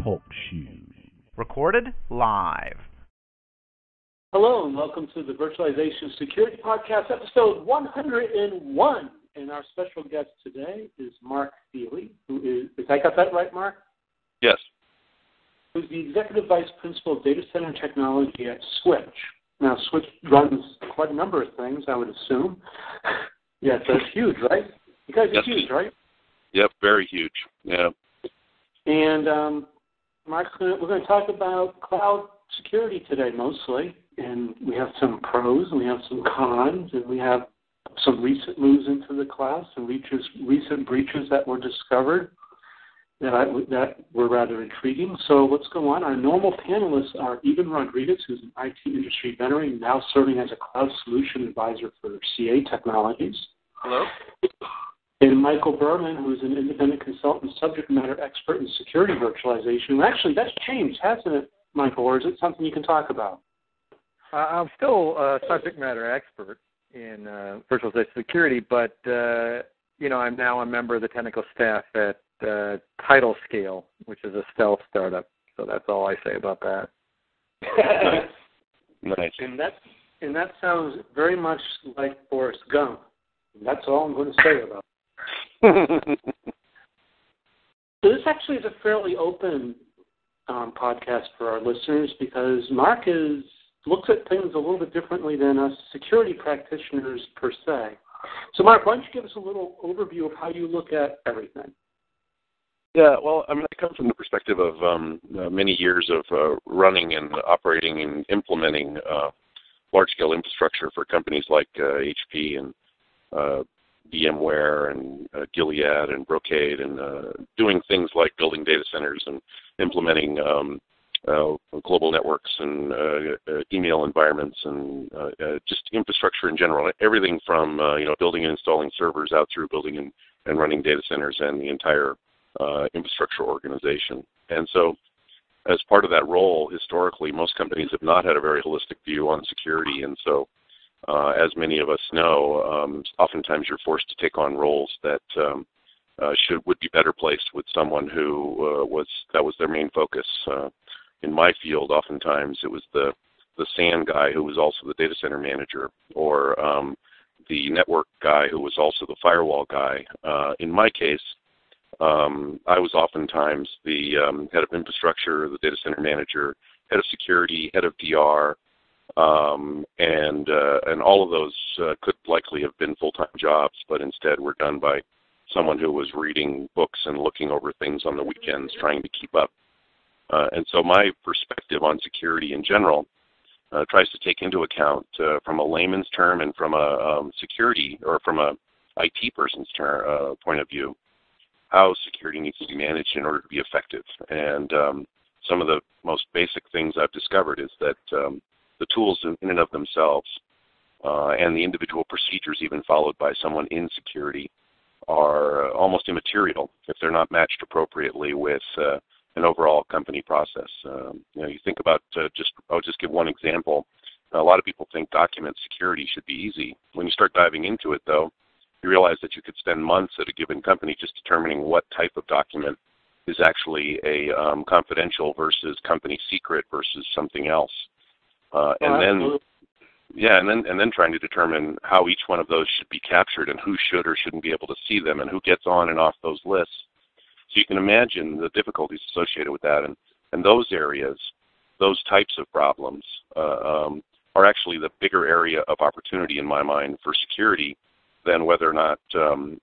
Talk Shoes. Recorded live. Hello and welcome to the Virtualization Security Podcast, episode 101. And our special guest today is Mark Feely, who is I got that right, Mark? Yes. Who's the Executive Vice Principal of Data Center Technology at Switch. Now, Switch runs quite a number of things, I would assume. Yes, that's huge, right? You guys are huge, right? Yep, very huge. Yeah. And Mark, we're going to talk about cloud security today mostly. And we have some pros, and we have some cons, and we have some recent moves into the cloud, some recent breaches that were discovered that were rather intriguing. So let's go on. Our normal panelists are Evan Rodriguez, who's an IT industry veteran, now serving as a cloud solution advisor for CA Technologies. Hello. And Michael Berman, who's an independent consultant, subject matter expert in security virtualization. Actually, that's changed, hasn't it, Michael, or is it something you can talk about? I'm still a subject matter expert in virtualization security, but I'm now a member of the technical staff at Tidal Scale, which is a stealth startup. So that's all I say about that. Nice. And that sounds very much like Forrest Gump. That's all I'm going to say about it. So this actually is a fairly open podcast for our listeners because Mark looks at things a little bit differently than us security practitioners per se. So, Mark, why don't you give us a little overview of how you look at everything? Yeah, well, I come from the perspective of many years of running and operating and implementing large-scale infrastructure for companies like HP and VMware and Gilead and Brocade and doing things like building data centers and implementing global networks and email environments and just infrastructure in general. Everything from building and installing servers out through building and running data centers and the entire infrastructure organization. And so as part of that role, historically, most companies have not had a very holistic view on security. And so as many of us know, oftentimes you're forced to take on roles that would be better placed with someone who that was their main focus. In my field, oftentimes it was the SAN guy who was also the data center manager, or the network guy who was also the firewall guy. In my case, I was oftentimes the head of infrastructure, the data center manager, head of security, head of DR, and all of those could likely have been full-time jobs, but instead were done by someone who was reading books and looking over things on the weekends, trying to keep up. And so my perspective on security in general tries to take into account from a layman's term and from a security or from a IT person's point of view, how security needs to be managed in order to be effective. And some of the most basic things I've discovered is that the tools in and of themselves and the individual procedures even followed by someone in security are almost immaterial if they're not matched appropriately with an overall company process. You think about I'll just give one example. A lot of people think document security should be easy. When you start diving into it, though, you realize that you could spend months at a given company just determining what type of document is actually a confidential versus company secret versus something else. And then trying to determine how each one of those should be captured and who should or shouldn't be able to see them and who gets on and off those lists. So you can imagine the difficulties associated with that. And those areas, those types of problems are actually the bigger area of opportunity in my mind for security than whether or not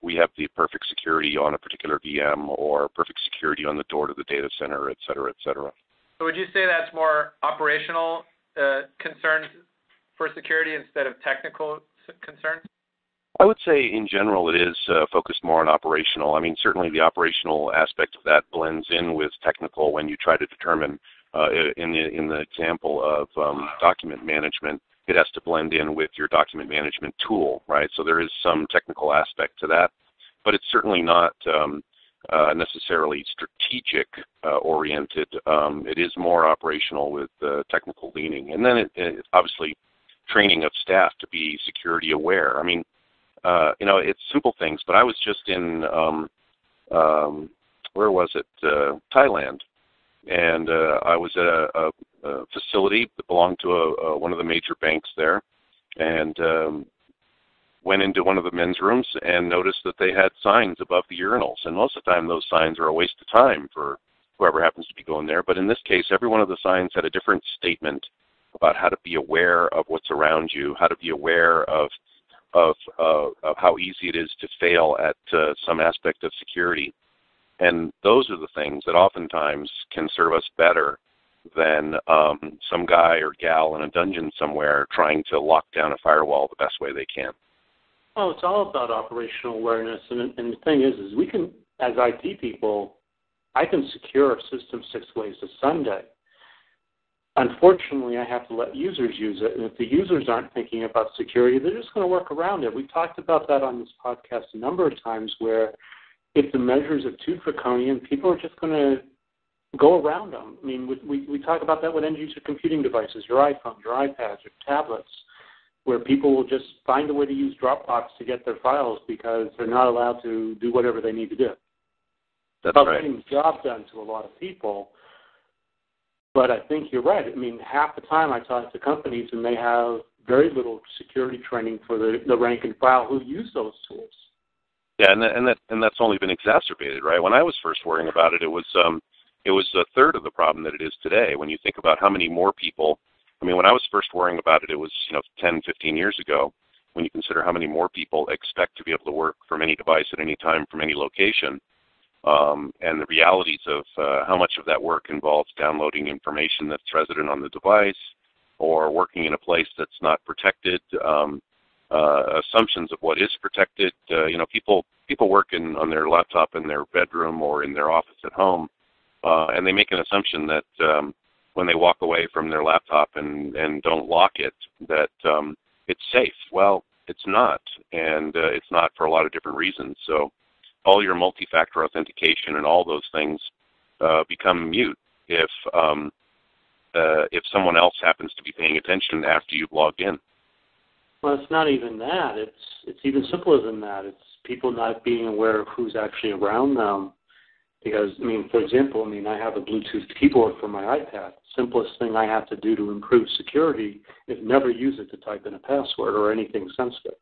we have the perfect security on a particular VM or perfect security on the door to the data center, et cetera, et cetera. So would you say that's more operational concerns for security instead of technical concerns? I would say in general it is focused more on operational. Certainly the operational aspect of that blends in with technical when you try to determine, in the example of document management, it has to blend in with your document management tool, right? So there is some technical aspect to that, but it's certainly not necessarily strategic oriented. It is more operational with technical leaning. And then it obviously training of staff to be security aware. It's simple things, but I was just in, Thailand and I was at a facility that belonged to one of the major banks there, and went into one of the men's rooms and noticed that they had signs above the urinals. And most of the time, those signs are a waste of time for whoever happens to be going there. But in this case, every one of the signs had a different statement about how to be aware of what's around you, how to be aware of how easy it is to fail at some aspect of security. And those are the things that oftentimes can serve us better than some guy or gal in a dungeon somewhere trying to lock down a firewall the best way they can. Oh, it's all about operational awareness. And the thing is we can, as IT people, I can secure a system 6 ways to Sunday. Unfortunately, I have to let users use it. And if the users aren't thinking about security, they're just going to work around it. We've talked about that on this podcast a number of times where if the measures are too draconian, people are just going to go around them. I mean, we talk about that with end-user computing devices, your iPhones, your iPads, your tablets, where people will just find a way to use Dropbox to get their files because they're not allowed to do whatever they need to do. That's about right. Getting the job done to a lot of people. But I think you're right. I mean, half the time I talk to companies and they have very little security training for the rank and file who use those tools. Yeah, and that's only been exacerbated, right? When I was first worrying about it, it was a third of the problem that it is today. When you think about how many more people, I mean, when I was first worrying about it, it was 10, 15 years ago. When you consider how many more people expect to be able to work from any device at any time from any location, and the realities of how much of that work involves downloading information that's resident on the device or working in a place that's not protected, assumptions of what is protected. People work on their laptop in their bedroom or in their office at home, and they make an assumption that when they walk away from their laptop and don't lock it, that it's safe. Well, it's not, and it's not for a lot of different reasons. So all your multi-factor authentication and all those things become mute if someone else happens to be paying attention after you've logged in. Well, it's not even that. It's even simpler than that. It's people not being aware of who's actually around them. Because, I mean, for example, I have a Bluetooth keyboard for my iPad. Simplest thing I have to do to improve security is never use it to type in a password or anything sensitive.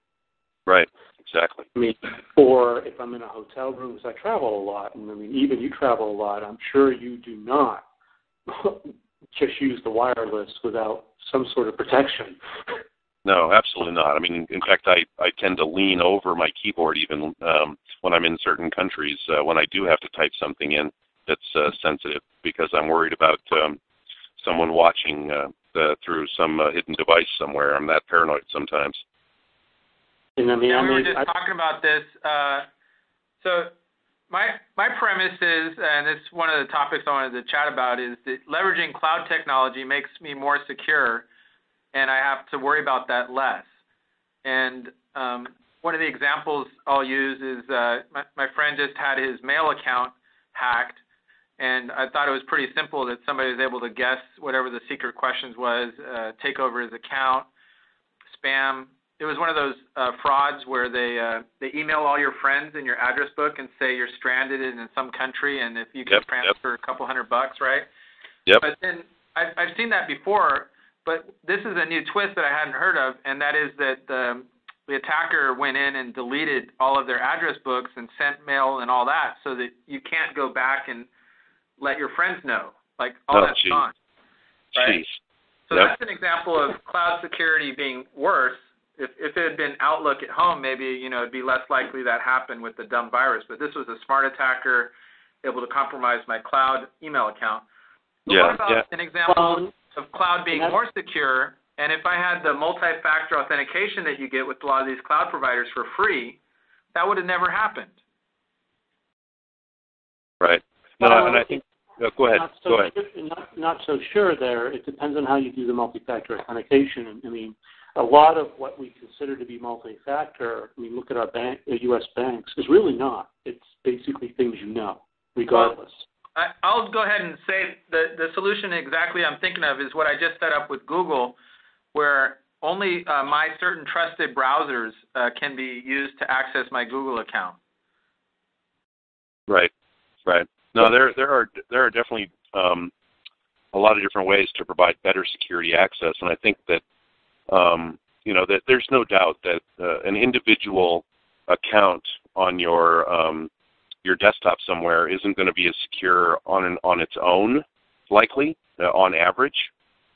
Right, exactly. I mean, or if I'm in a hotel room, because I travel a lot, and I mean, even you travel a lot, I'm sure you do not just use the wireless without some sort of protection. No, absolutely not. I mean, in fact, I tend to lean over my keyboard even when I'm in certain countries when I do have to type something in that's sensitive because I'm worried about someone watching through some hidden device somewhere. I'm that paranoid sometimes. And we were just talking about this. So my premise is, and it's one of the topics I wanted to chat about, is that leveraging cloud technology makes me more secure, and I have to worry about that less. And one of the examples I'll use is my friend just had his mail account hacked, and I thought it was pretty simple that somebody was able to guess whatever the secret questions was, take over his account, spam. It was one of those frauds where they email all your friends in your address book and say you're stranded in some country, and if you can transfer a couple $100, right? Yep. But then I've seen that before. But this is a new twist that I hadn't heard of, and that is that the attacker went in and deleted all of their address books and sent mail and all that so that you can't go back and let your friends know. Like, all that's gone. Right? Jeez. So that's an example of cloud security being worse. If it had been Outlook at home, maybe, it'd be less likely that happened with the dumb virus. But this was a smart attacker able to compromise my cloud email account. But what about an example of cloud being more secure, and if I had the multi-factor authentication that you get with a lot of these cloud providers for free, that would have never happened. Right. No, and I think, go ahead. Not so sure there. It depends on how you do the multi-factor authentication. I mean, a lot of what we consider to be multi-factor, look at our U.S. banks, is really not. It's basically things regardless. I'll go ahead and say the solution exactly I'm thinking of is what I just set up with Google, where only my certain trusted browsers can be used to access my Google account. Right. No, there are definitely a lot of different ways to provide better security access, and I think that that there's no doubt that an individual account on your desktop somewhere isn't going to be as secure on its own, likely on average.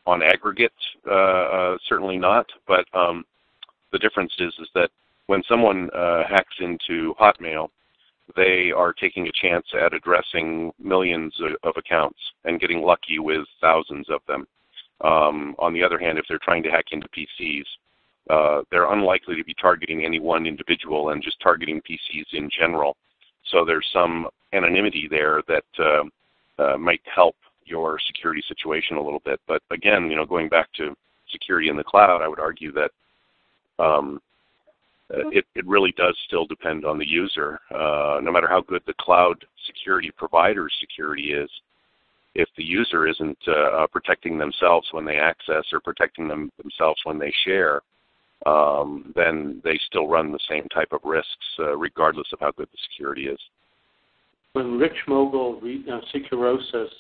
On aggregate, certainly not. But the difference is that when someone hacks into Hotmail, they are taking a chance at addressing millions of accounts and getting lucky with thousands of them. On the other hand, if they're trying to hack into PCs, they're unlikely to be targeting any one individual and just targeting PCs in general. So there's some anonymity there that might help your security situation a little bit. But again, going back to security in the cloud, I would argue that it really does still depend on the user. No matter how good the cloud security provider's security is, if the user isn't protecting themselves when they access or protecting themselves when they share, then they still run the same type of risks, regardless of how good the security is. When Rich Mogul, Securosis,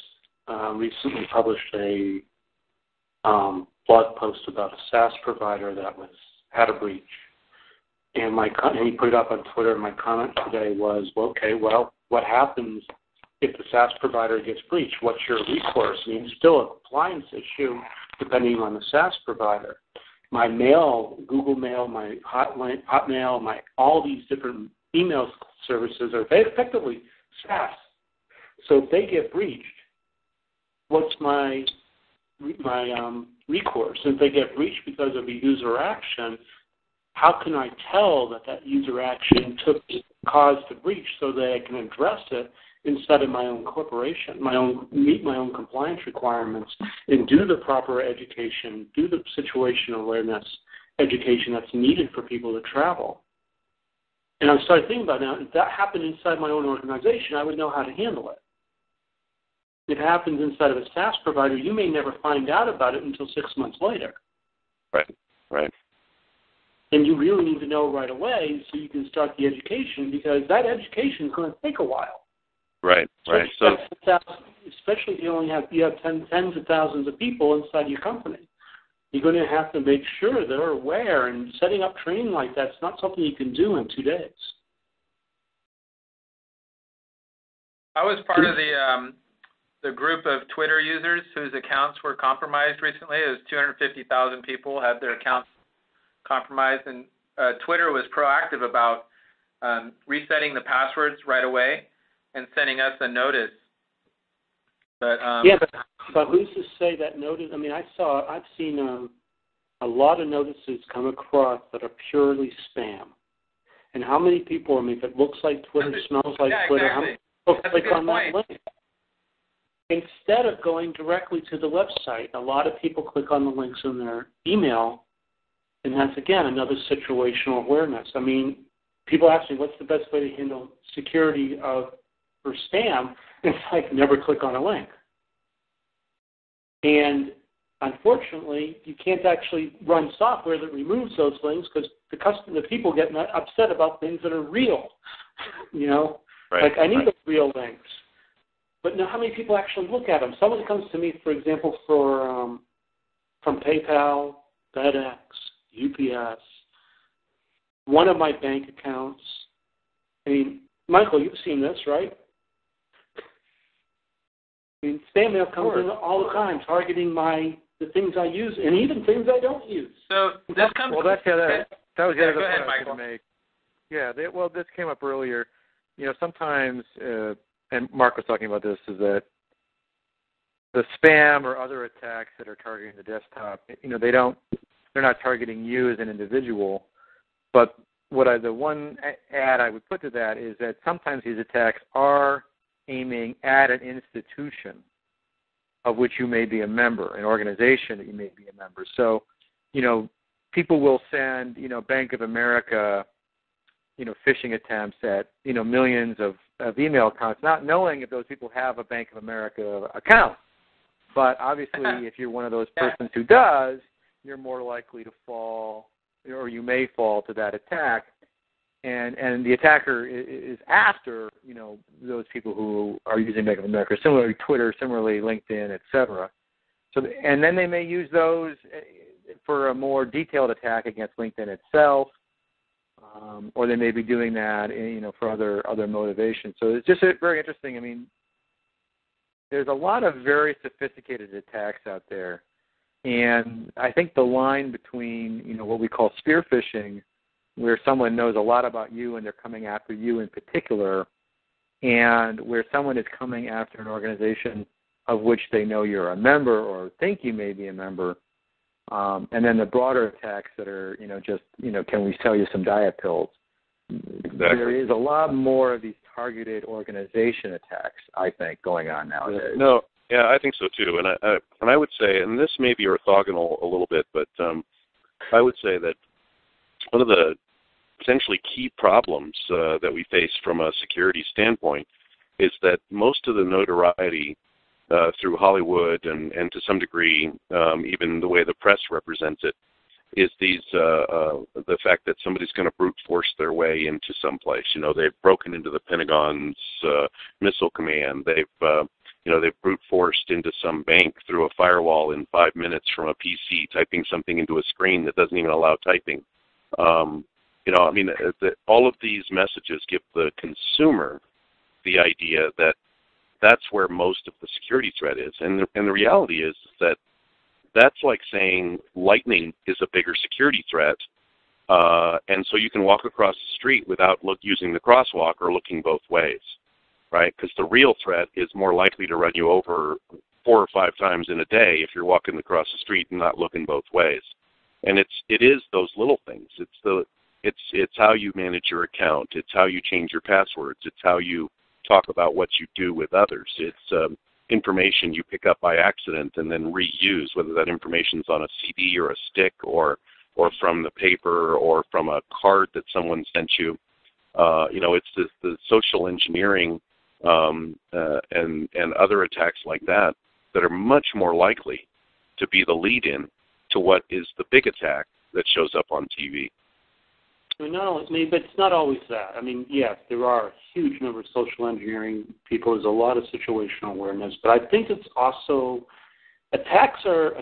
recently published a blog post about a SaaS provider that had a breach, and he put it up on Twitter. And my comment today was, well, what happens if the SaaS provider gets breached? What's your recourse? I mean, it's still a compliance issue depending on the SaaS provider. My mail, Google Mail, my Hotmail, all these different email services are effectively SaaS. So if they get breached, what's my recourse? If they get breached because of a user action, how can I tell that user action caused the breach so that I can address it inside of my own corporation, meet my own compliance requirements, and do the proper education, do the situational awareness education that's needed for people to travel? And I started thinking about now, if that happened inside my own organization, I would know how to handle it. If it happens inside of a SaaS provider, you may never find out about it until 6 months later. Right. And you really need to know right away so you can start the education, because that education is going to take a while. Right. So, especially if you have tens of thousands of people inside your company, you're going to have to make sure they're aware. And setting up training like that's not something you can do in 2 days. I was part of the group of Twitter users whose accounts were compromised recently. It was 250,000 people had their accounts compromised, and Twitter was proactive about resetting the passwords right away and sending us a notice. But but who's to say that notice? I mean, I've seen a lot of notices come across that are purely spam. And how many people? I mean, if it looks like Twitter, smells like Twitter, exactly. how many people That's click a good on point. that link? Instead of going directly to the website, a lot of people click on the links in their email, and that's, again, another situational awareness. I mean, people ask me, what's the best way to handle security for spam? It's like, never click on a link. And unfortunately, you can't actually run software that removes those links because the people get upset about things that are real. Right, like I need the real links. But now, how many people actually look at them? Someone comes to me, for example, from PayPal, FedEx, UPS, one of my bank accounts. I mean, Michael, you've seen this, right? I mean, spam mail comes in all the time, targeting the things I use and even things I don't use. So this comes. Well, that was the other go ahead, point I was going to make. Yeah, this came up earlier. Sometimes, and Mark was talking about this, is that the spam or other attacks that are targeting the desktop, they're not targeting you as an individual. But the one add I would put to that is that sometimes these attacks are aiming at an institution of which you may be a member, an organization that you may be a member. So, people will send, Bank of America, phishing attempts at, millions of email accounts, not knowing if those people have a Bank of America account. But obviously, if you're one of those persons who does, you're more likely to fall, or you may fall to that attack. and the attacker is after, those people who are using Bank of America, similarly Twitter, similarly LinkedIn, etc. So, and then they may use those for a more detailed attack against LinkedIn itself, or they may be doing that, for other motivations. So it's just very interesting. I mean, there's a lot of very sophisticated attacks out there, and I think the line between, what we call spear phishing, where someone knows a lot about you and they're coming after you in particular, and where someone is coming after an organization of which they know you're a member or think you may be a member, and then the broader attacks that are, can we sell you some diet pills? Exactly. There is a lot more of these targeted organization attacks, I think, going on nowadays. No, yeah, I think so too. And I would say, and this may be orthogonal a little bit, but I would say that one of the potentially key problems that we face from a security standpoint is that most of the notoriety through Hollywood and to some degree even the way the press represents it is the fact that somebody's going to brute force their way into some place. They've broken into the Pentagon's missile command. They've brute forced into some bank through a firewall in 5 minutes from a PC, typing something into a screen that doesn't even allow typing. All of these messages give the consumer the idea that that's where most of the security threat is. And the reality is that that's like saying lightning is a bigger security threat, and so you can walk across the street without using the crosswalk or looking both ways, right? Because the real threat is more likely to run you over 4 or 5 times in a day if you're walking across the street and not looking both ways. And it is those little things. It's how you manage your account. It's how you change your passwords. It's how you talk about what you do with others. It's information you pick up by accident and then reuse, whether that information's on a CD or a stick or from the paper or from a card that someone sent you. It's the social engineering and other attacks like that that are much more likely to be the lead-in to what is the big attack that shows up on TV. But it's not always that. Yes, there are a huge number of social engineering people. There's a lot of situational awareness, but I think it's also attacks are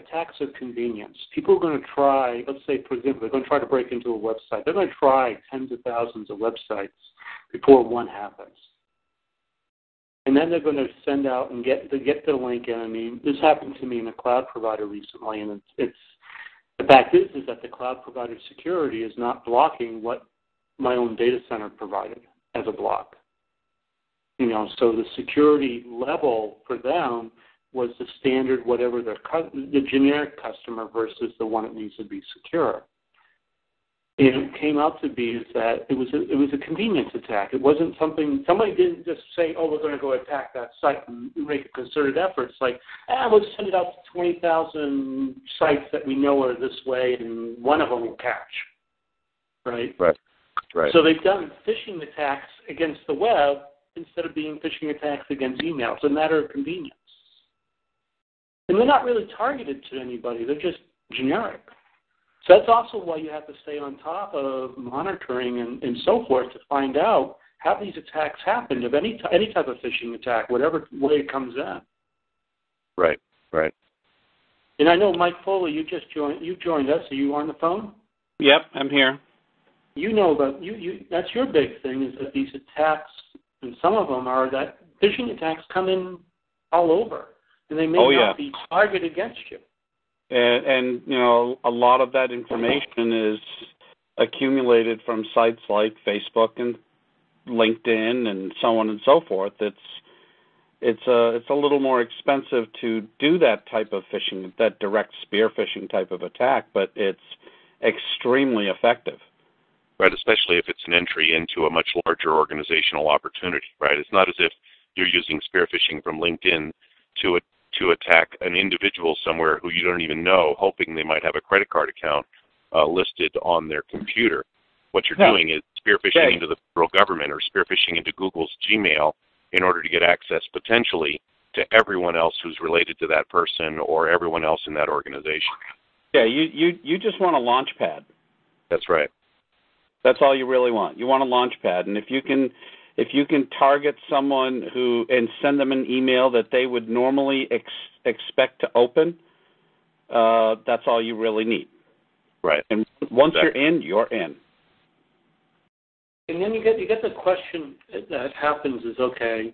convenience. People are going to try. Let's say, for example, they're going to try to break into a website. They're going to try tens of thousands of websites before one happens, and then they're going to send out and get the link in. This happened to me in a cloud provider recently, and it's. The fact is that the cloud provider security is not blocking what my own data center provided as a block. So the security level for them was the standard, whatever the generic customer versus the one that needs to be secure. And it came out to be is that it was a convenience attack. It wasn't something, somebody didn't just say, oh, we're going to go attack that site and make a concerted effort. It's like, we'll send it out to 20,000 sites that we know are this way, and one of them will catch, right? Right. So they've done phishing attacks against the web instead of being phishing attacks against email. It's a matter of convenience. And they're not really targeted to anybody. They're just generic. So that's also why you have to stay on top of monitoring and so forth to find out have these attacks happened, of any type of phishing attack, whatever way it comes in. Right. And I know, Mike Foley, you joined us. Are you on the phone? Yep, I'm here. You know about that's your big thing is that these attacks, and some of them are that phishing attacks come in all over, and they may not be targeted against you. And a lot of that information is accumulated from sites like Facebook and LinkedIn and so on and so forth. It's a little more expensive to do that type of phishing, that direct spear phishing type of attack, but it's extremely effective. Right, especially if it's an entry into a much larger organizational opportunity, right? It's not as if you're using spear phishing from LinkedIn to attack an individual somewhere who you don't even know, hoping they might have a credit card account listed on their computer. What you're doing is spear phishing into the federal government or spear phishing into Google's Gmail in order to get access potentially to everyone else who's related to that person or everyone else in that organization. Yeah, you just want a launch pad. That's right. That's all you really want. You want a launch pad, and if you can target someone who and send them an email that they would normally expect to open, that's all you really need. Right. And once you're in, you're in. And then you get the question that happens is, okay,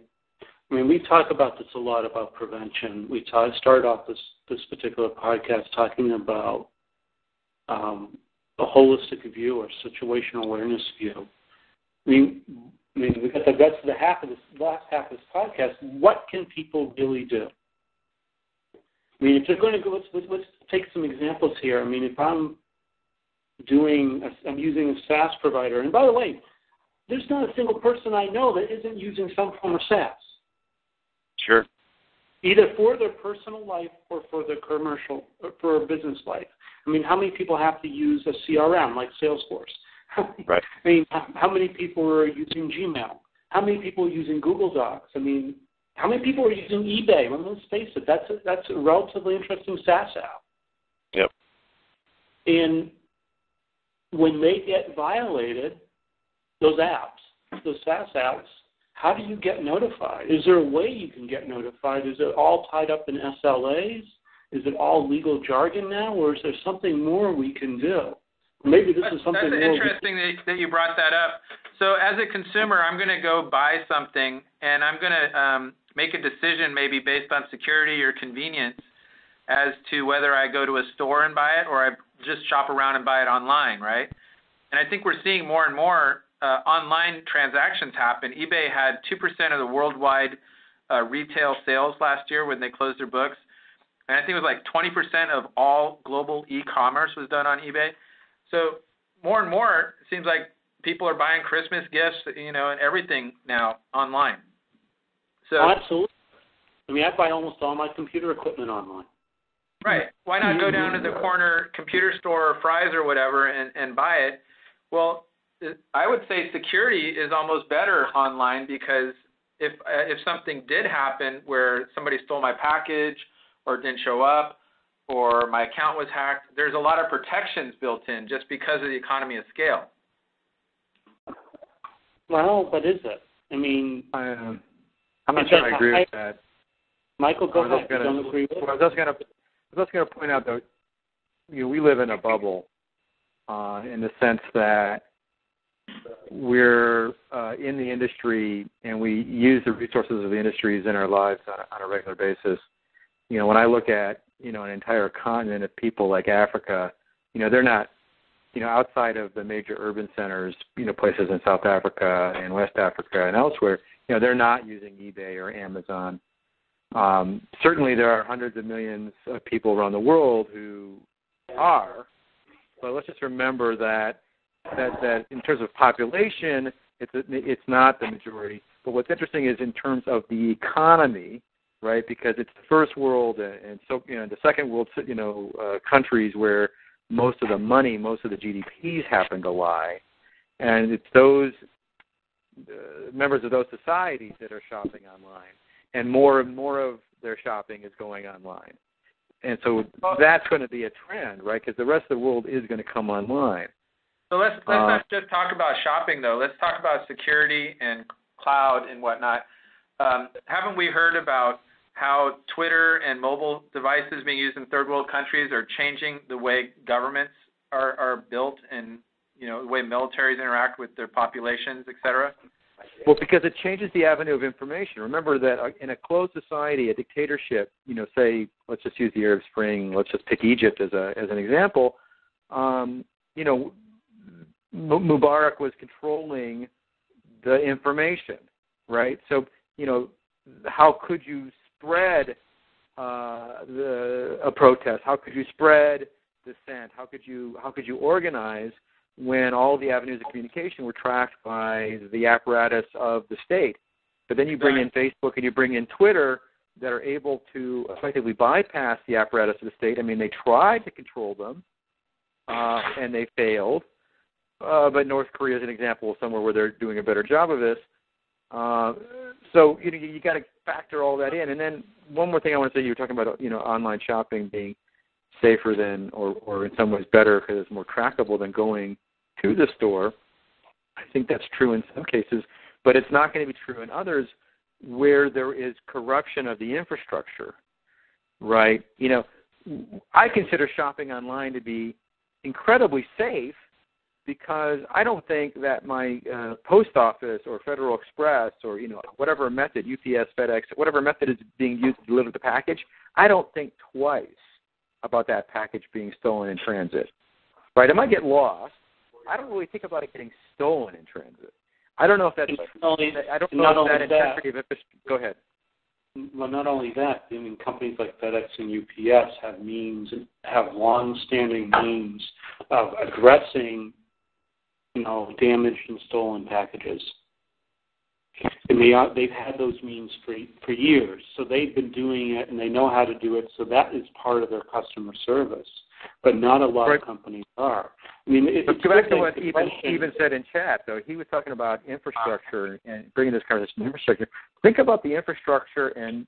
I mean, we talk about this a lot about prevention. We started off this particular podcast talking about a holistic view or situational awareness view. I mean, we got the rest of last half of this podcast. What can people really do? I mean, if they're going to go, let's take some examples here. I mean, if I'm using a SaaS provider, and by the way, there's not a single person I know that isn't using some form of SaaS. Sure. Either for their personal life or for their commercial, or for a business life. I mean, how many people have to use a CRM like Salesforce? Right. I mean, how many people are using Gmail? How many people are using Google Docs? I mean, how many people are using eBay? Well, let's face it, that's a relatively interesting SaaS app. Yep. And when they get violated, those SaaS apps, how do you get notified? Is there a way you can get notified? Is it all tied up in SLAs? Is it all legal jargon now, or is there something more we can do? Maybe this is something that's more. Interesting that you brought that up. So as a consumer, I'm going to go buy something, and I'm going to make a decision maybe based on security or convenience as to whether I go to a store and buy it or I just shop around and buy it online, right? And I think we're seeing more and more online transactions happen. eBay had 2% of the worldwide retail sales last year when they closed their books. And I think it was like 20% of all global e-commerce was done on eBay. So more and more, it seems like people are buying Christmas gifts, and everything now online. So absolutely. I mean, I buy almost all my computer equipment online. Right. Why not go down to the corner computer store or Fry's or whatever and buy it? Well, I would say security is almost better online because if something did happen where somebody stole my package or didn't show up or my account was hacked, there's a lot of protections built in just because of the economy of scale. Well, but is it? I mean, I'm not sure I agree with that. Michael, go ahead. Don't agree with it? I was just going to point out that we live in a bubble in the sense that we're in the industry and we use the resources of the industries in our lives on a regular basis. When I look at, an entire continent of people like Africa, they're not, outside of the major urban centers, places in South Africa and West Africa and elsewhere, they're not using eBay or Amazon. Certainly there are hundreds of millions of people around the world who are, but let's just remember that in terms of population, it's not the majority. But what's interesting is in terms of the economy, right? Because it's the first world and so the second world, countries where most of the money, most of the GDPs happen to lie, and it's those members of those societies that are shopping online, and more of their shopping is going online. And so that's going to be a trend, right? Because the rest of the world is going to come online. So let's not just talk about shopping, though. Let's talk about security and cloud and whatnot. Haven't we heard about how Twitter and mobile devices being used in third world countries are changing the way governments are built and the way militaries interact with their populations, et cetera? Well, because it changes the avenue of information. Remember that in a closed society, a dictatorship, say, let's just use the Arab Spring, let's just pick Egypt as an example, Mubarak was controlling the information, right? So, how could you spread a protest? How could you spread dissent? How could you organize when all the avenues of communication were tracked by the apparatus of the state? But then you bring in Facebook and you bring in Twitter that are able to effectively bypass the apparatus of the state. I mean, they tried to control them, and they failed. But North Korea is an example of somewhere where they're doing a better job of this. So you got to factor all that in. And then one more thing I want to say, you were talking about online shopping being safer than or in some ways better because it's more trackable than going to the store. I think that's true in some cases, but it's not going to be true in others where there is corruption of the infrastructure, right? I consider shopping online to be incredibly safe because I don't think that my post office or Federal Express or, whatever method, UPS, FedEx, whatever method is being used to deliver the package, I don't think twice about that package being stolen in transit, right? It might get lost. I don't really think about it getting stolen in transit. I don't know if that's. I don't know if that integrity of it. Go ahead. Well, not only that. I mean, companies like FedEx and UPS have long-standing means of addressing, damaged and stolen packages, and they've had those means for years. So they've been doing it, and they know how to do it. So that is part of their customer service. But not a lot of companies are. I mean, but go back to what Eben said in chat, though. He was talking about infrastructure and bringing this conversation to infrastructure. Think about the infrastructure and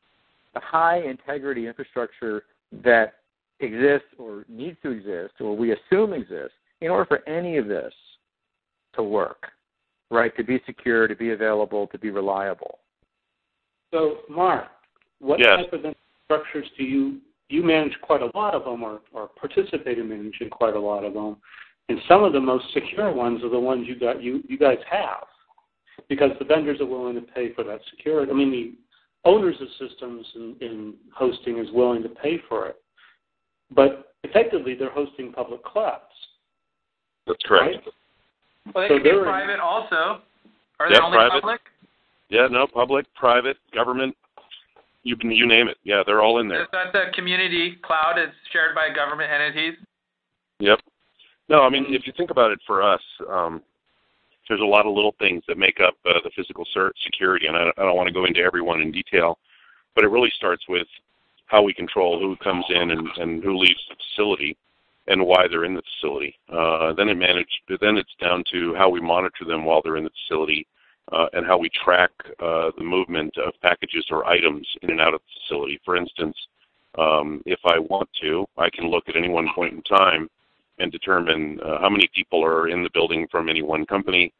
the high-integrity infrastructure that exists or needs to exist or we assume exists in order for any of this to work, right, to be secure, to be available, to be reliable. So, Mark, what type of infrastructures do you manage quite a lot of them or participate in managing quite a lot of them. And some of the most secure ones are the ones you guys have because the vendors are willing to pay for that security. I mean, the owners of systems and hosting is willing to pay for it. But effectively, they're hosting public clouds. That's correct. Right? Well, they can be private also. Are they only private. public? Yeah, no, public, private, government. You name it. Yeah, they're all in there. Is that the community cloud? It's shared by government entities? Yep. No, I mean, if you think about it for us, there's a lot of little things that make up the physical security, and I don't want to go into every one in detail, but it really starts with how we control who comes in and who leaves the facility and why they're in the facility. Then it's down to how we monitor them while they're in the facility, and how we track the movement of packages or items in and out of the facility. For instance, if I want to, I can look at any one point in time and determine how many people are in the building from any one company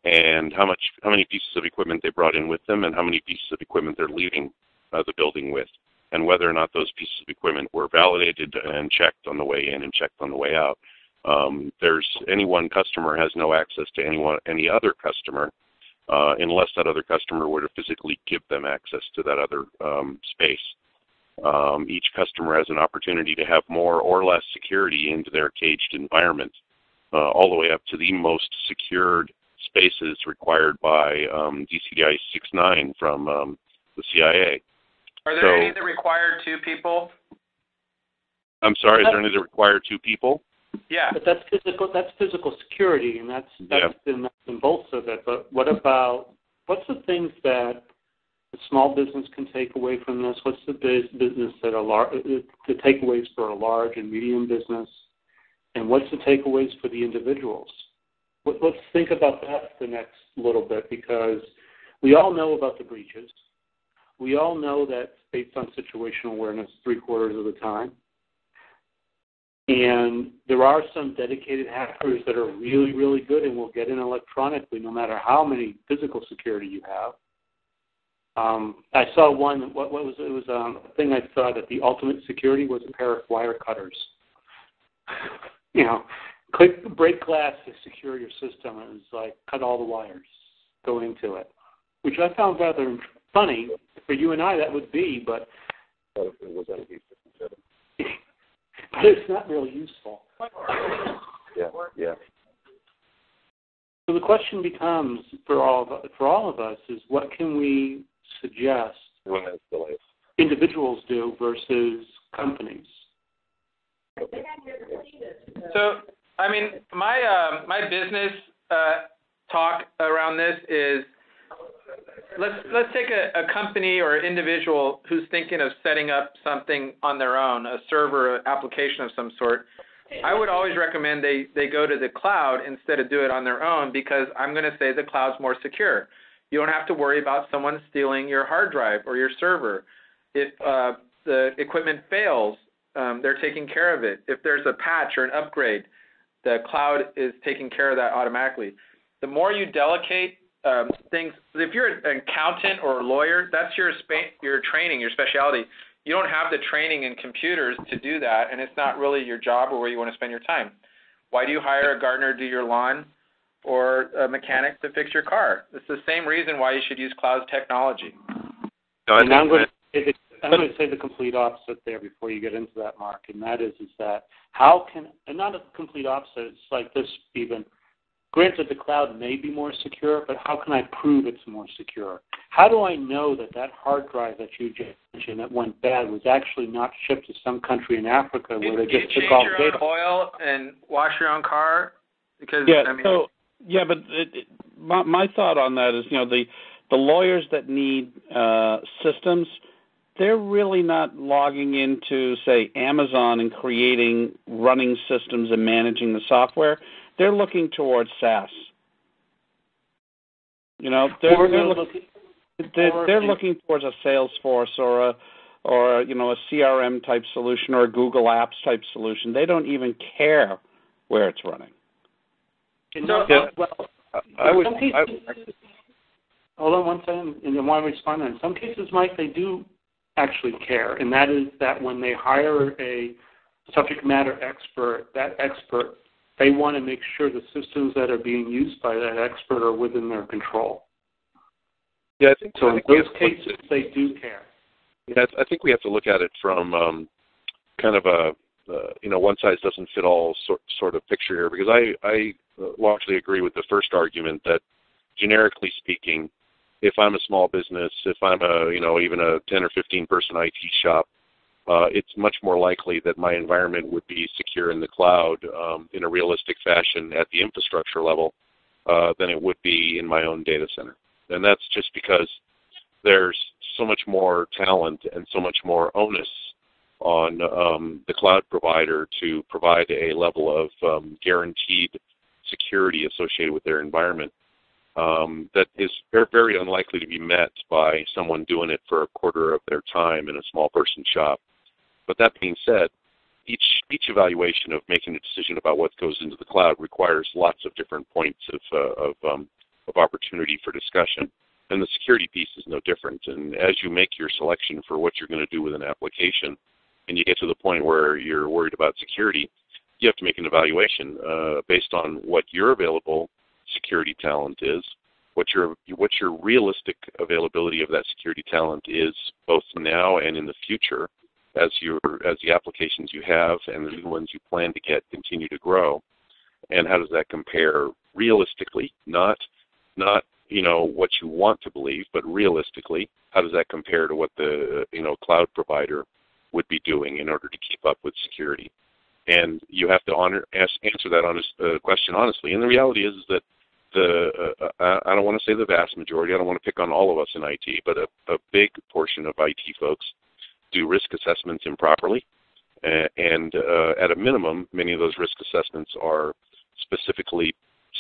and how many pieces of equipment they brought in with them and how many pieces of equipment they're leaving the building with, and whether or not those pieces of equipment were validated and checked on the way in and checked on the way out. Any one customer has no access to any other customer unless that other customer were to physically give them access to that other space. Each customer has an opportunity to have more or less security into their caged environment, all the way up to the most secured spaces required by DCI 6.9 from the CIA. Are there any that require two people? I'm sorry, is there any that require two people? Yeah. But that's physical security, and that's the nuts and bolts of it. But what's the things that the small business can take away from this? What's the business that the takeaways for a large and medium business? And what's the takeaways for the individuals? Let's think about that for the next little bit, because we all know about the breaches. We all know that based on situational awareness 3/4 of the time. And there are some dedicated hackers that are really, really good and will get in electronically no matter how many physical security you have. I saw one, what was it? It was a thing I saw that the ultimate security was a pair of wire cutters. Break glass to secure your system. It was like cut all the wires, go into it, which I found rather funny. For you and I, that would be, but it's not really useful. Yeah. So the question becomes for all of us is, what can we suggest individuals do versus companies? So, I mean, my business talk around this is, let's take a company or individual who's thinking of setting up something on their own, a server, an application of some sort. I would always recommend they go to the cloud instead of do it on their own, because I'm going to say the cloud's more secure. You don't have to worry about someone stealing your hard drive or your server. If the equipment fails, they're taking care of it. If there's a patch or an upgrade, the cloud is taking care of that automatically. the more you delegate things. If you're an accountant or a lawyer, that's your training, your specialty. You don't have the training in computers to do that, and it's not really your job or where you want to spend your time. Why do you hire a gardener to do your lawn or a mechanic to fix your car? It's the same reason why you should use cloud technology. No, and I'm going to say the complete opposite there before you get into that, Mark, and that is that how can, and not a complete opposite, it's like this even. Granted, the cloud may be more secure, but how can I prove it's more secure? How do I know that that hard drive that you just mentioned that went bad was actually not shipped to some country in Africa where they just took all the data? You change your own oil and wash your own car? Because, but my thought on that is, the lawyers that need systems, they're really not logging into, say, Amazon and creating running systems and managing the software. They're looking towards SaaS. They're looking towards a Salesforce or a CRM type solution or a Google Apps type solution. They don't even care where it's running. Hold on one second, and I want to respond. In some cases, Mike, they do actually care, and that is that when they hire a subject matter expert, that expert, they want to make sure the systems that are being used by that expert are within their control. Yeah, I think so. In those cases, they do care. Yeah, I think we have to look at it from kind of a one size doesn't fit all sort of picture here, because I largely agree with the first argument that generically speaking, if I'm a small business, if I'm even a 10 or 15 person IT shop, it's much more likely that my environment would be secure in the cloud in a realistic fashion at the infrastructure level than it would be in my own data center. And that's just because there's so much more talent and so much more onus on the cloud provider to provide a level of guaranteed security associated with their environment that is very, very unlikely to be met by someone doing it for a quarter of their time in a small person shop. But that being said, each evaluation of making a decision about what goes into the cloud requires lots of different points of opportunity for discussion. And the security piece is no different. And as you make your selection for what you're going to do with an application, and you get to the point where you're worried about security, you have to make an evaluation based on what your available security talent is, what your realistic availability of that security talent is, both now and in the future, as the applications you have and the new ones you plan to get continue to grow, and how does that compare realistically, not what you want to believe, but realistically, how does that compare to what the cloud provider would be doing in order to keep up with security? And you have to answer that question honestly. And the reality is that I don't want to say the vast majority, I don't want to pick on all of us in IT, but a big portion of IT folks do risk assessments improperly. And at a minimum, many of those risk assessments are specifically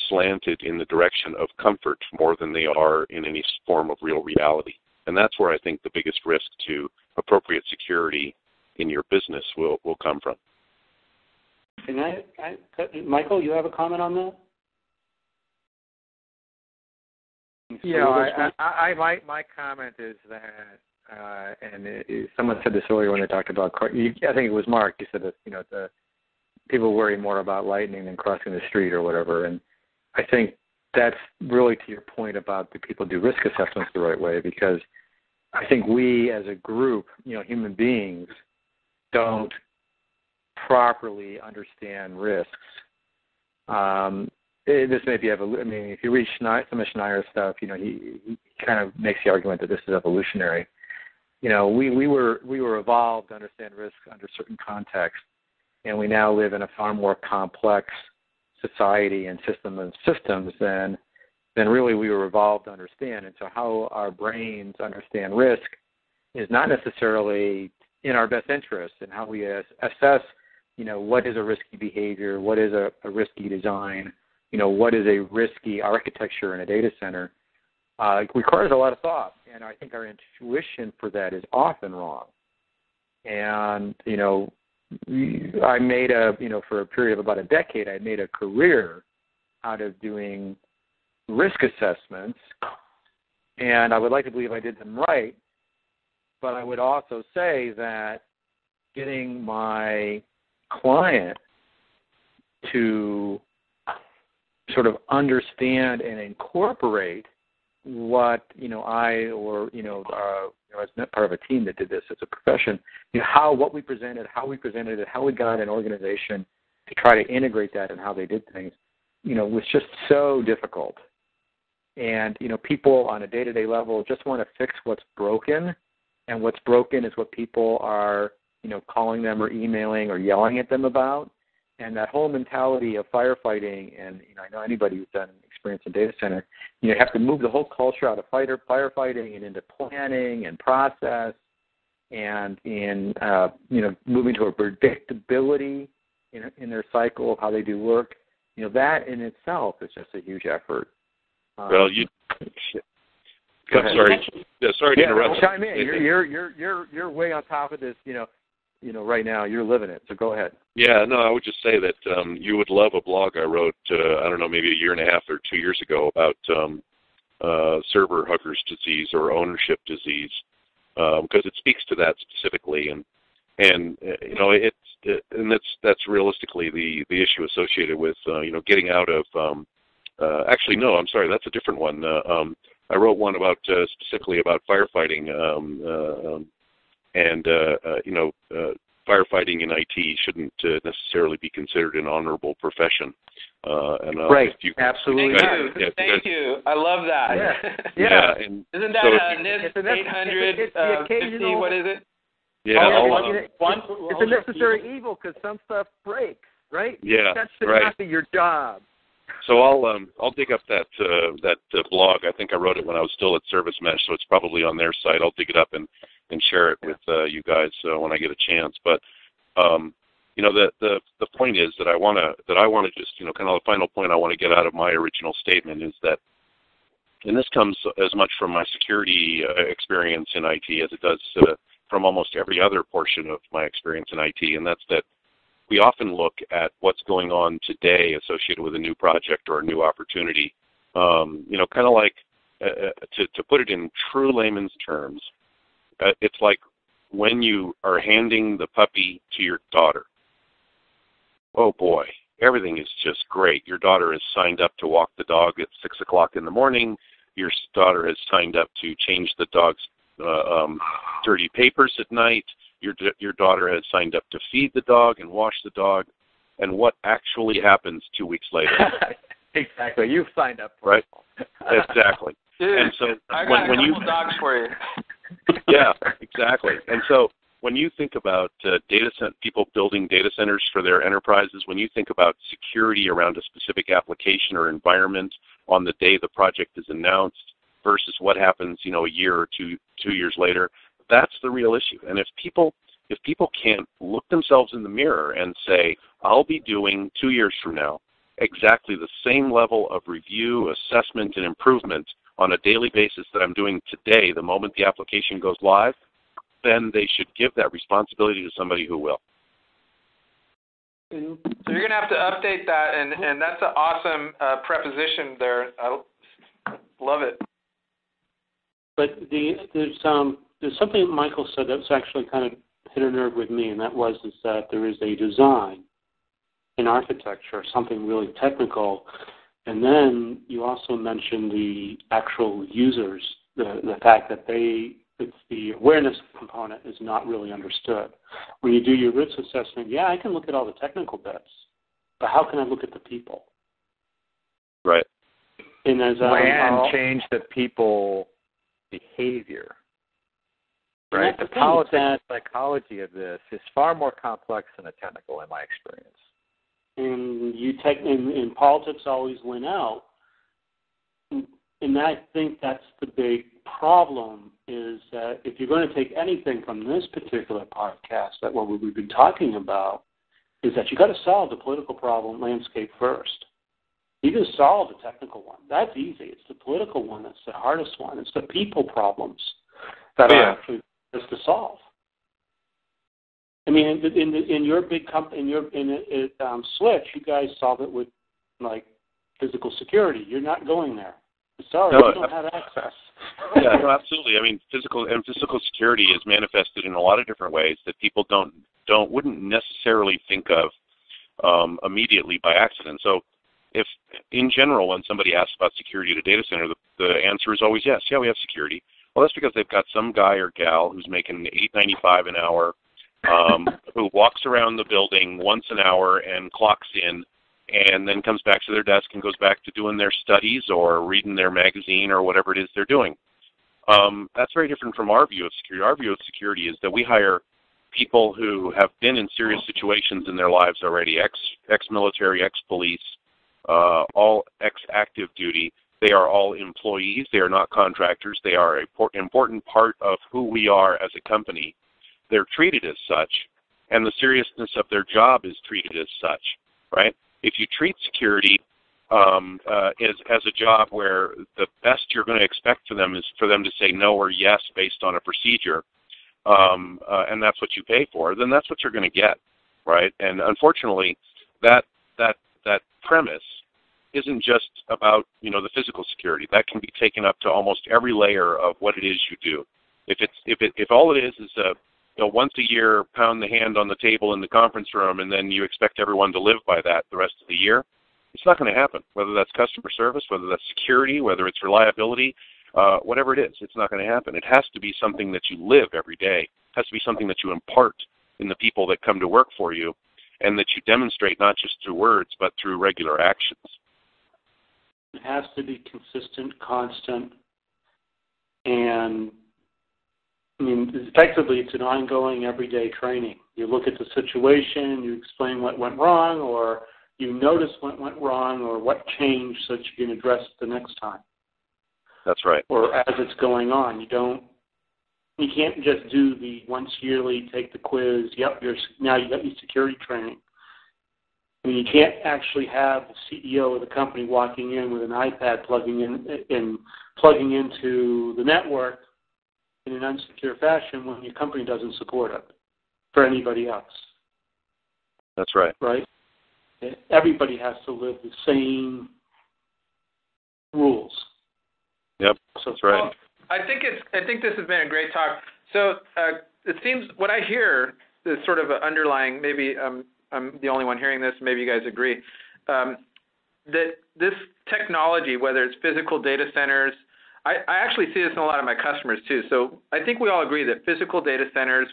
slanted in the direction of comfort more than they are in any form of real reality. And that's where I think the biggest risk to appropriate security in your business will come from. And Michael, you have a comment on that? Yeah, my comment is that, someone said this earlier when they talked about, I think it was Mark, you said that, the people worry more about lightning than crossing the street or whatever, and I think that's really to your point about do people do risk assessments the right way, because I think we as a group, human beings, don't properly understand risks. This may be if you read some of Schneier's stuff, he kind of makes the argument that this is evolutionary. We were evolved to understand risk under certain contexts, and we now live in a far more complex society and system of systems than really we were evolved to understand. And so how our brains understand risk is not necessarily in our best interest, and how we assess, what is a risky behavior, what is a risky design, what is a risky architecture in a data center, requires a lot of thought. And I think our intuition for that is often wrong. And, I made for a period of about a decade, I made a career out of doing risk assessments, and I would like to believe I did them right, but I would also say that getting my client to sort of understand and incorporate what, I or, as part of a team that did this as a profession, what we presented, how we presented it, how we got an organization to try to integrate that and how they did things, was just so difficult. And, people on a day-to-day level just want to fix what's broken, and what's broken is what people are, calling them or emailing or yelling at them about. And that whole mentality of firefighting, and I know anybody who's done experience in data center, you have to move the whole culture out of firefighting and into planning and process, and in moving to a predictability in their cycle of how they do work. That in itself is just a huge effort. Well, sorry to interrupt. Chime in. You're way on top of this. Right now you're living it. So go ahead. Yeah, no, I would just say that you would love a blog I wrote, I don't know, maybe a year and a half or 2 years ago about server hugger's disease or ownership disease, because it speaks to that specifically, and that's realistically the issue associated with getting out of. Actually, no, I'm sorry, that's a different one. I wrote one about specifically about firefighting. Firefighting in IT shouldn't necessarily be considered an honorable profession. Right. Absolutely. Thank you. I love that. Yeah. And isn't that NIST 850? What is it? Yeah. It's a necessary evil because some stuff breaks, right? Yeah. That should not be your job. So I'll dig up that blog. I think I wrote it when I was still at Service Mesh, so it's probably on their site. I'll dig it up and share it with you guys when I get a chance. But the point is that I want to just kind of the final point I want to get out of my original statement is that, and this comes as much from my security experience in IT as it does from almost every other portion of my experience in IT, and that's that we often look at what's going on today associated with a new project or a new opportunity, kind of like, to put it in true layman's terms, it's like when you are handing the puppy to your daughter. Oh boy, everything is just great. Your daughter is signed up to walk the dog at 6 o'clock in the morning. Your daughter has signed up to change the dog's dirty papers at night. Your daughter has signed up to feed the dog and wash the dog. And what actually happens 2 weeks later? Exactly. You've signed up for it. Right? Exactly. Dude, and so I got a couple dogs for you. Yeah, exactly. And so when you think about people building data centers for their enterprises, when you think about security around a specific application or environment on the day the project is announced versus what happens, a year or two years later, that's the real issue. And if people can't look themselves in the mirror and say, I'll be doing 2 years from now exactly the same level of review, assessment, and improvement on a daily basis that I'm doing today the moment the application goes live, then they should give that responsibility to somebody who will. So you're going to have to update that, and that's an awesome preposition there. I love it. But there's something Michael said that's actually kind of hit a nerve with me, and that was that there is a design in architecture, something really technical, and then you also mentioned the actual users, the fact that it's the awareness component is not really understood. When you do your risk assessment, I can look at all the technical bits, but how can I look at the people? Right. And change the people behavior. Right. The politics and psychology of this is far more complex than the technical, in my experience. And in politics always win out. And I think that's the big problem, is that if you're going to take anything from this particular podcast, that what we've been talking about, is that you've got to solve the political problem landscape first. You can solve the technical one. That's easy. It's the political one that's the hardest one. It's the people problems that are actually hardest to solve. I mean, in your big company, in Switch, you guys solve it with like physical security. You're not going there. Sorry, No, you don't have access. Yeah, no, absolutely. I mean, physical security is manifested in a lot of different ways that people wouldn't necessarily think of immediately by accident. So, if in general, when somebody asks about security at a data center, the answer is always yes. Yeah, we have security. Well, that's because they've got some guy or gal who's making $8.95 an hour, who walks around the building once an hour and clocks in, and then comes back to their desk and goes back to doing their studies or reading their magazine or whatever it is they're doing. That's very different from our view of security. Our view of security is that we hire people who have been in serious situations in their lives already, ex-military, ex-police, all ex-active duty. They are all employees. They are not contractors. They are an important part of who we are as a company. They're treated as such, and the seriousness of their job is treated as such, right? If you treat security as a job where the best you're going to expect for them is for them to say no or yes based on a procedure, and that's what you pay for, then that's what you're going to get, right? And unfortunately, that premise isn't just about the physical security. That can be taken up to almost every layer of what it is you do. If all it is once a year pound the hand on the table in the conference room and then you expect everyone to live by that the rest of the year, it's not going to happen. Whether that's customer service, whether that's security, whether it's reliability, whatever it is, it's not going to happen. It has to be something that you live every day. It has to be something that you impart in the people that come to work for you and that you demonstrate not just through words but through regular actions. It has to be consistent, constant, and effectively it's an ongoing everyday training. You look at the situation, you explain what went wrong, or you notice what went wrong, or what changed so that you can address it the next time. That's right. Or as it's going on. You can't just do the once yearly, take the quiz, now you got your security training. You can't actually have the CEO of the company walking in with an iPad plugging into the network in an unsecure fashion when your company doesn't support it for anybody else. That's right. Right? Everybody has to live the same rules. Yep, that's right. Well, I think this has been a great talk. So it seems what I hear is sort of an underlying, maybe I'm the only one hearing this, maybe you guys agree, that this technology, whether it's physical data centers, I actually see this in a lot of my customers too. So I think we all agree that physical data centers,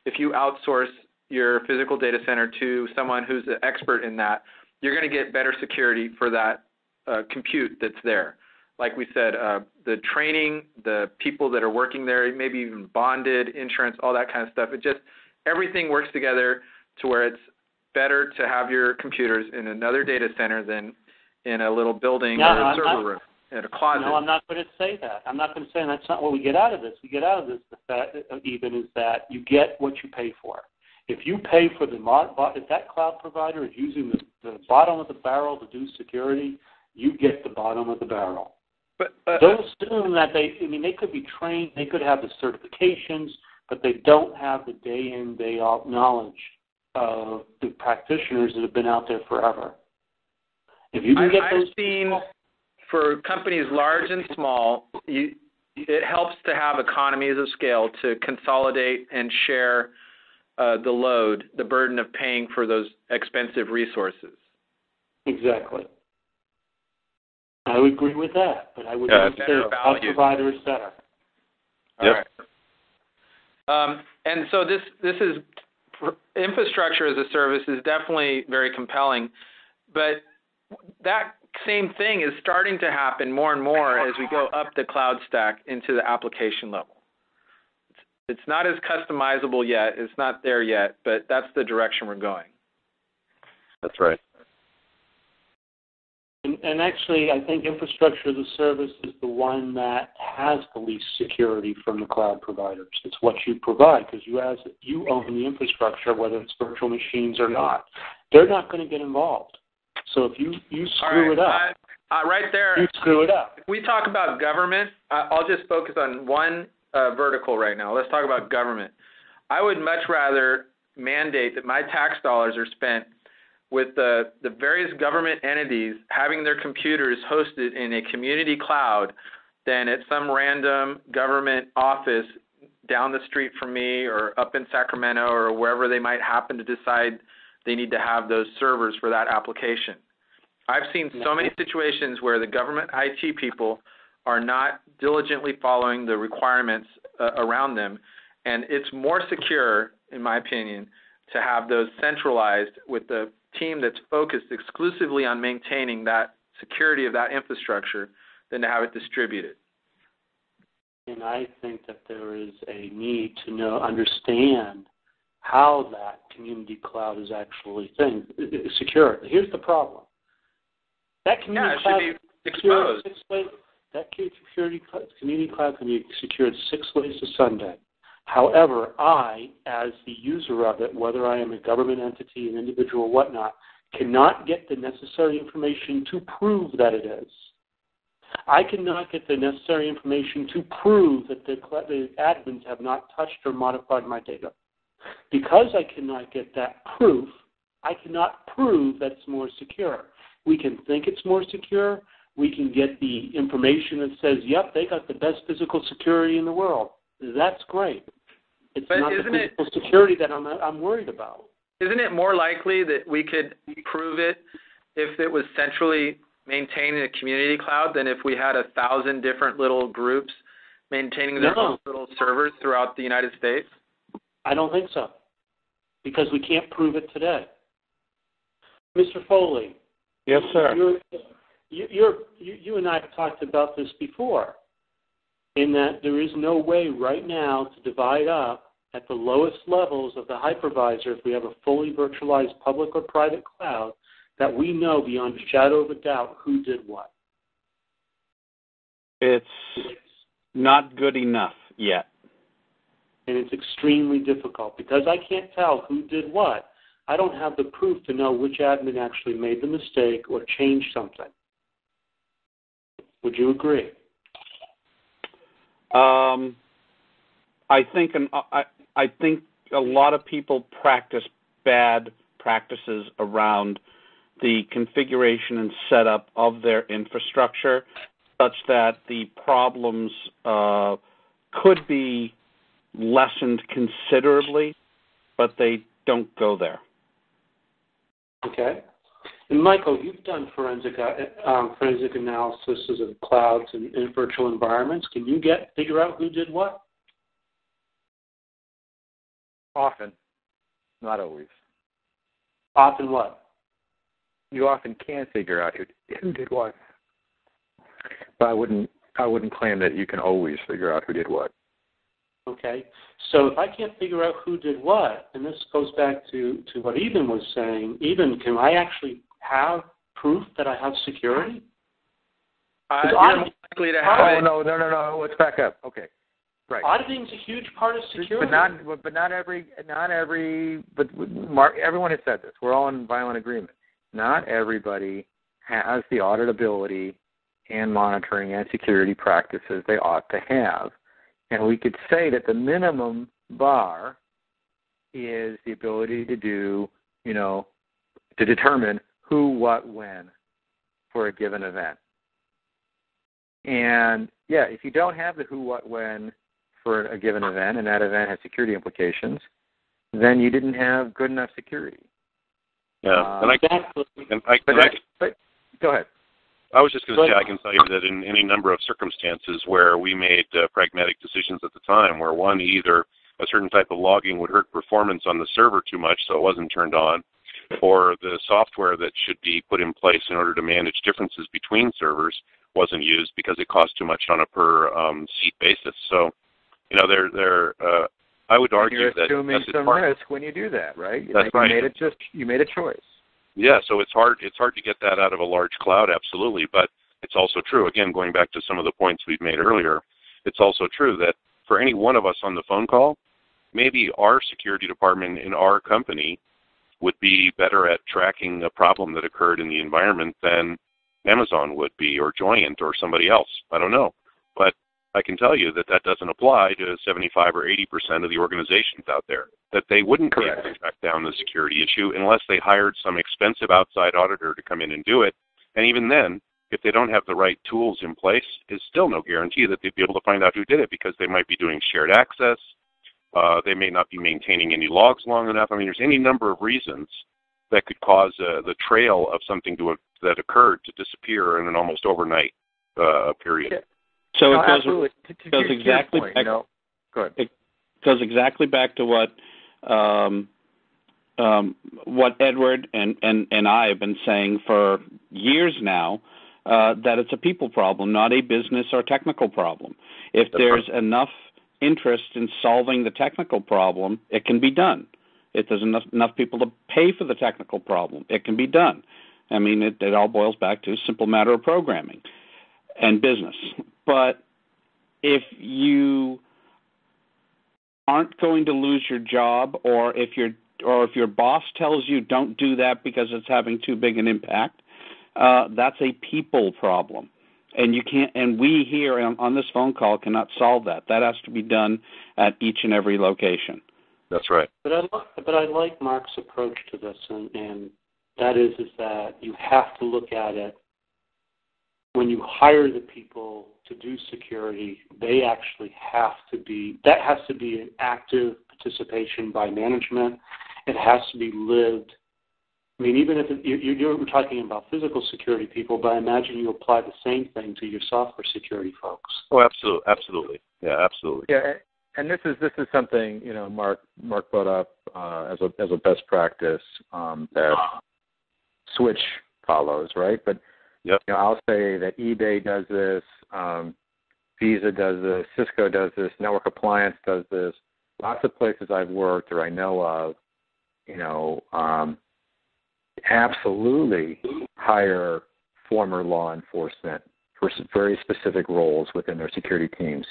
if you outsource your physical data center to someone who's an expert in that, you're going to get better security for that compute that's there. Like we said, the training, the people that are working there, maybe even bonded, insurance, all that kind of stuff. Everything works together to where it's better to have your computers in another data center than in a little building or a server room, in a closet. No, I'm not going to say that. I'm not going to say that's not what we get out of this. We get out of this, the fact even is that you get what you pay for. If you pay for if that cloud provider is using the bottom of the barrel to do security, you get the bottom of the barrel. But don't assume that they could be trained, they could have the certifications, but they don't have the day in, day out knowledge of the practitioners that have been out there forever. If you can get those I've seen for companies large and small, it helps to have economies of scale to consolidate and share the load, the burden of paying for those expensive resources. Exactly. I would agree with that, but I would say the cloud provider is better. All right. And so this is infrastructure as a service is definitely very compelling, but that same thing is starting to happen more and more as we go up the cloud stack into the application level. It's not as customizable yet. It's not there yet, but that's the direction we're going. That's right. And actually, I think infrastructure as a service is the one that has the least security from the cloud providers. It's what you provide because you own the infrastructure, whether it's virtual machines or not. They're not going to get involved. So if you screw it up, right there, you screw it up. If we talk about government, I'll just focus on one vertical right now. Let's talk about government. I would much rather mandate that my tax dollars are spent with the various government entities having their computers hosted in a community cloud than at some random government office down the street from me or up in Sacramento or wherever they might happen to decide they need to have those servers for that application. I've seen so many situations where the government IT people are not diligently following the requirements around them, and it's more secure, in my opinion, to have those centralized with the team that's focused exclusively on maintaining that security of that infrastructure than to have it distributed. And I think that there is a need to understand how that community cloud is actually secure. Here's the problem. That community cloud should be exposed. That community cloud can be secured 6 ways to Sunday. However, I, as the user of it, whether I am a government entity, an individual, whatnot, cannot get the necessary information to prove that it is. I cannot get the necessary information to prove that the admins have not touched or modified my data. Because I cannot get that proof, I cannot prove that it's more secure. We can think it's more secure. We can get the information that says, yep, they got the best physical security in the world. That's great. It's not the physical security that I'm worried about. Isn't it more likely that we could prove it if it was centrally maintained in a community cloud than if we had 1,000 different little groups maintaining their own little servers throughout the United States? I don't think so, because we can't prove it today. Mr. Foley. Yes, sir. You and I have talked about this before, in that there is no way right now to divide up at the lowest levels of the hypervisor, if we have a fully virtualized public or private cloud, that we know beyond a shadow of a doubt who did what. It's not good enough yet. And it's extremely difficult because I can't tell who did what. I don't have the proof to know which admin actually made the mistake or changed something. Would you agree? I think a lot of people practice bad practices around the configuration and setup of their infrastructure, such that the problems could be lessened considerably, but they don't go there. Okay. And Michael, you've done forensic analysis of clouds and virtual environments. Can you figure out who did what? Often, not always. Often what? You often can figure out who did what, but I wouldn't claim that you can always figure out who did what. Okay. So if I can't figure out who did what, and this goes back to what Eben was saying, Eben, can I actually have proof that I have security? You're likely to have it. No. Let's back up. Okay. Right. Auditing is a huge part of security. But everyone has said this. We're all in violent agreement. Not everybody has the auditability and monitoring and security practices they ought to have. And we could say that the minimum bar is the ability to do, to determine who, what, when for a given event. And, if you don't have the who, what, when for a given event, and that event has security implications, then you didn't have good enough security. Yeah, but go ahead. I was just going to say, I can tell you that in any number of circumstances where we made pragmatic decisions at the time, where one, either a certain type of logging would hurt performance on the server too much, so it wasn't turned on, or the software that should be put in place in order to manage differences between servers wasn't used because it cost too much on a per seat basis. So, I would argue that you're assuming some risk when you do that, right? That's right. You made a choice. Yeah, so it's hard to get that out of a large cloud, absolutely, but it's also true, again, going back to some of the points we've made earlier, it's also true that for any one of us on the phone call, maybe our security department in our company would be better at tracking a problem that occurred in the environment than Amazon would be, or Joyent, or somebody else. I don't know. But I can tell you that doesn't apply to 75 or 80% of the organizations out there, that they wouldn't be able to track down the security issue unless they hired some expensive outside auditor to come in and do it. And even then, if they don't have the right tools in place, it's still no guarantee that they'd be able to find out who did it, because they might be doing shared access. They may not be maintaining any logs long enough. I mean, there's any number of reasons that could cause the trail of something that occurred to disappear in an almost overnight period. Yeah. So no, it goes, absolutely. goes exactly point, back, go ahead. It goes exactly back to what Edward and I have been saying for years now, that it's a people problem, not a business or technical problem. If there's enough interest in solving the technical problem, it can be done. If there's enough people to pay for the technical problem, it can be done. I mean, it all boils back to a simple matter of programming and business. But if you aren't going to lose your job, or if your boss tells you don't do that because it's having too big an impact, that's a people problem. And you can't. And we here on this phone call cannot solve that. That has to be done at each and every location. That's right. But I like Mark's approach to this, and that is that you have to look at it when you hire the people to do security. They actually have to be. That has to be an active participation by management. It has to be lived. I mean, even if you're talking about physical security people, but I imagine you apply the same thing to your software security folks. Oh, absolutely. Yeah, absolutely. Yeah, and this is something Mark brought up as a best practice that Switch follows, right? But yep. I'll say that eBay does this, Visa does this, Cisco does this, Network Appliance does this. Lots of places I've worked or I know of, absolutely hire former law enforcement for very specific roles within their security teams.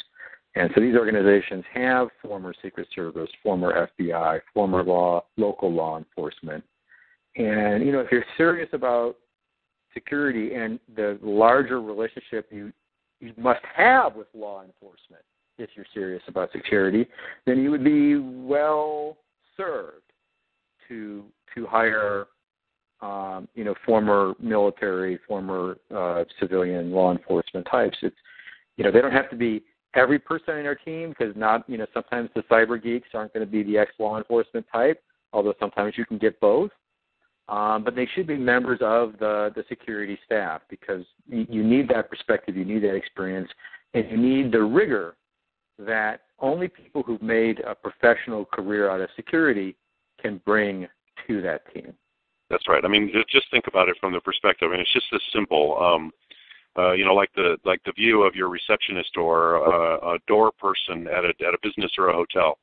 And so these organizations have former Secret Service, former FBI, former local law enforcement. And, if you're serious about security and the larger relationship you must have with law enforcement, if you're serious about security, then you would be well served to hire former military, former civilian law enforcement types. It's they don't have to be every person in our team, because sometimes the cyber geeks aren't going to be the ex-law enforcement type, although sometimes you can get both. But they should be members of the security staff, because you need that perspective, you need that experience, and you need the rigor that only people who've made a professional career out of security can bring to that team. That's right. I mean, just think about it from the perspective, and it's just this simple. Like the view of your receptionist or a door person at a business or a hotel.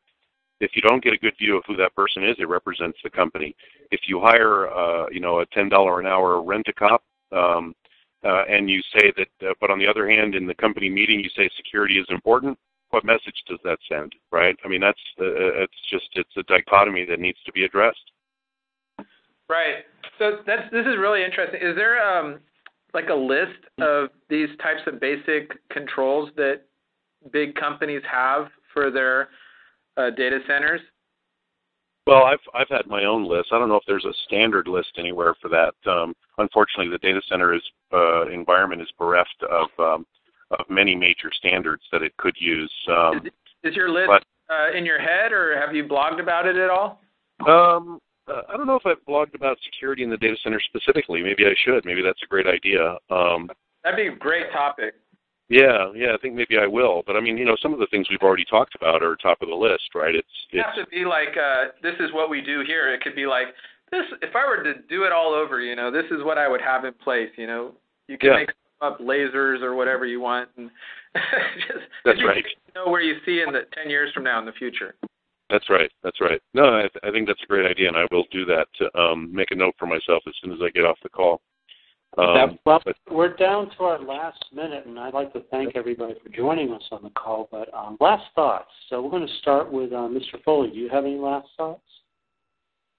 If you don't get a good view of who that person is, it represents the company. If you hire, a $10 an hour rent-a-cop, and you say that, but on the other hand, in the company meeting, you say security is important, what message does that send, right? I mean, it's a dichotomy that needs to be addressed. Right. So this is really interesting. Is there like a list of these types of basic controls that big companies have for their data centers? Well, I've had my own list. I don't know if there's a standard list anywhere for that. Unfortunately, the data center environment is bereft of many major standards that it could use. Is your list in your head, or have you blogged about it at all? I don't know if I've blogged about security in the data center specifically. Maybe I should. Maybe that's a great idea. That'd be a great topic. Yeah, I think maybe I will. But I mean, some of the things we've already talked about are top of the list, right? It has to be like, this is what we do here. It could be like this. If I were to do it all over, this is what I would have in place. You can make up lasers or whatever you want, and that's right. Know where you see in the 10 years from now in the future. That's right. No, I think that's a great idea, and I will do that to make a note for myself as soon as I get off the call. We're down to our last minute, and I'd like to thank everybody for joining us on the call. But last thoughts. So we're going to start with Mr. Foley. Do you have any last thoughts?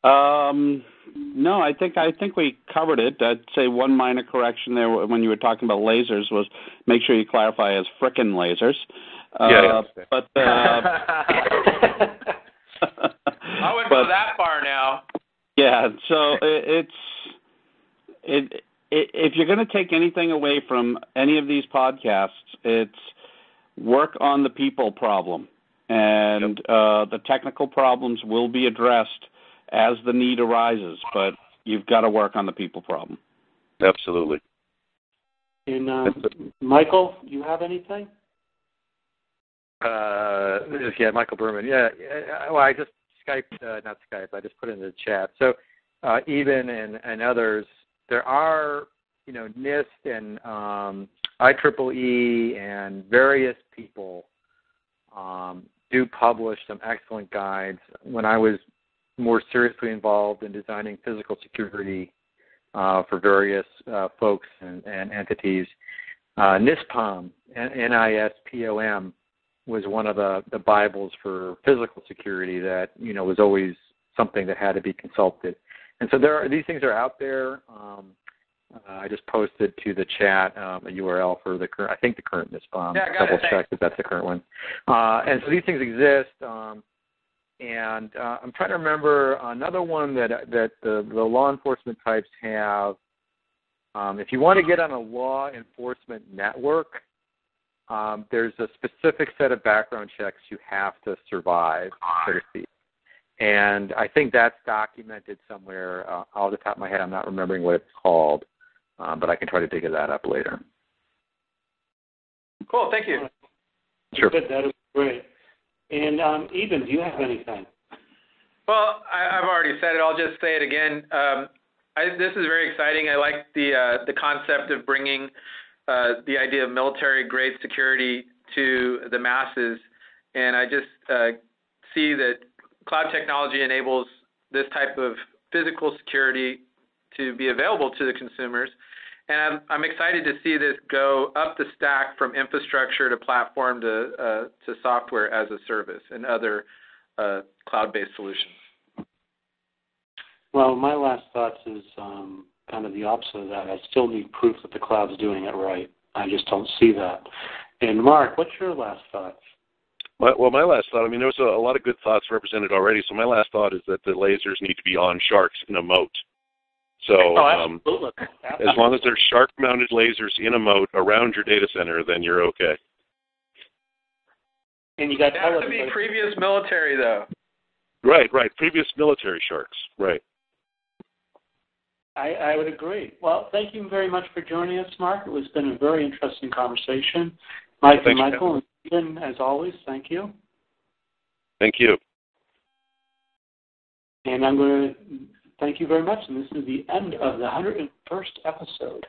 No, I think we covered it. I'd say one minor correction there when you were talking about lasers was make sure you clarify as frickin' lasers. But I wouldn't go that far now. Yeah, so if you're going to take anything away from any of these podcasts, it's work on the people problem, and the technical problems will be addressed as the need arises, but you've got to work on the people problem. Absolutely. And Michael, you have anything? Michael Berman. Well, I just not Skype. I just put it in the chat. So even and others, there are NIST and IEEE and various people do publish some excellent guides. When I was more seriously involved in designing physical security for various folks and entities, NISPOM, NISPOM, was one of the Bibles for physical security that was always something that had to be consulted. And so these things are out there. I just posted to the chat a URL for the current, I think the current NISPOM. Yeah, got it. Check that that's the current one. And so these things exist. And I'm trying to remember another one that the law enforcement types have. If you want to get on a law enforcement network, there's a specific set of background checks you have to survive, so to speak. And I think that's documented somewhere. Off the top of my head, I'm not remembering what it's called, but I can try to dig that up later. Cool, thank you. Sure. Good, that is great. And Eben, do you have anything? Well, I've already said it. I'll just say it again. This is very exciting. I like the concept of bringing the idea of military-grade security to the masses, and I just see that cloud technology enables this type of physical security to be available to the consumers, and I'm excited to see this go up the stack from infrastructure to platform to software as a service and other cloud-based solutions. Well, my last thoughts is kind of the opposite of that. I still need proof that the cloud's doing it right. I just don't see that. And Mark, what's your last thoughts? Well, my last thought, there was a lot of good thoughts represented already, so my last thought is that the lasers need to be on sharks in a moat. So absolutely. As long as there's shark-mounted lasers in a moat around your data center, then you're okay. And you got It has to be previous military, though. Right. Previous military sharks, right. I would agree. Well, thank you very much for joining us, Mark. It has been a very interesting conversation. Mike and Michael, and Stephen, as always, thank you. Thank you. And I'm going to thank you very much. And this is the end of the 101st episode.